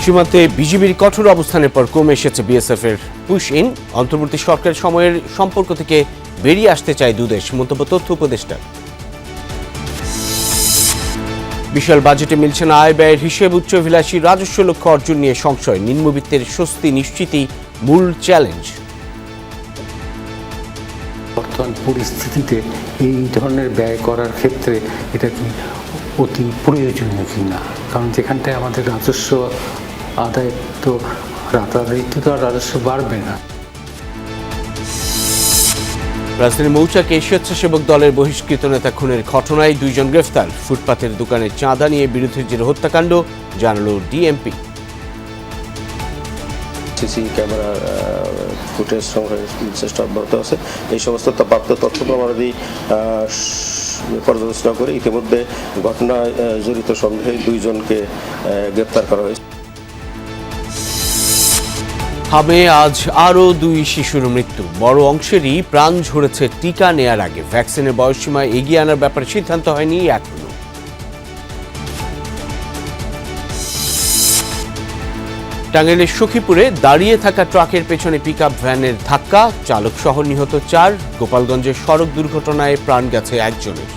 সীমান্তে বিজিবির কঠোর অবস্থানের পর কমে এসেছে বিএসএফের পুশ ইন। অন্তর্বর্তী সরকারের সময়ের সম্পর্ক থেকে বেরিয়ে আসতে চায় দুদেশ, মন্তব্য তথ্য উপদেষ্টার। বিশাল বাজেটে মিলছে না আয় ব্যয়ের হিসেব, উচ্চাভিলাষী রাজস্ব লক্ষ্য অর্জন নিয়ে সংশয়। নিম্নবিত্তের স্বস্তি নিশ্চিতই মূল চ্যালেঞ্জ। বর্তমান পরিস্থিতিতে এই ধরনের ব্যয় করার ক্ষেত্রে এটা কি অতি প্রয়োজনীয় কিনা, কারণ যেখানটায় আমাদের রাজস্ব আদায় তো রাতারাতি তো আর রাজস্ব বাড়বে না। রাজধানীর মৌচাকে স্বেচ্ছাসেবক দলের বহিষ্কৃত নেতা খুনের ঘটনায় 2 জন গ্রেফতার। ফুটপাতের দোকানে চাঁদা নিয়ে বিরোধীর জের হত্যাকাণ্ড, জানালো ডিএমপি। সিসি ক্যামেরা ফুটেজ সংগ্রহের চেষ্টা অব্যাহত আছে। এই সমস্ত প্রাপ্ত তথ্য প্রমাণাদি পর্যালোচনা করে ইতিমধ্যে ঘটনায় জড়িত সন্দেহে 2 জনকে গ্রেপ্তার করা হয়েছে। হামে আজ আরও 2 শিশুর মৃত্যু। বড় অংশেরই প্রাণ ঝরেছে টিকা নেয়ার আগে। ভ্যাকসিনের বয়সসীমা এগিয়ে আনার ব্যাপারে সিদ্ধান্ত হয়নি এখনো। টাঙ্গাইলের সখীপুরে দাঁড়িয়ে থাকা ট্রাকের পেছনে পিকআপ ভ্যানের ধাক্কা, চালক সহ নিহত 4। গোপালগঞ্জের সড়ক দুর্ঘটনায় প্রাণ গেছে 1 জনের।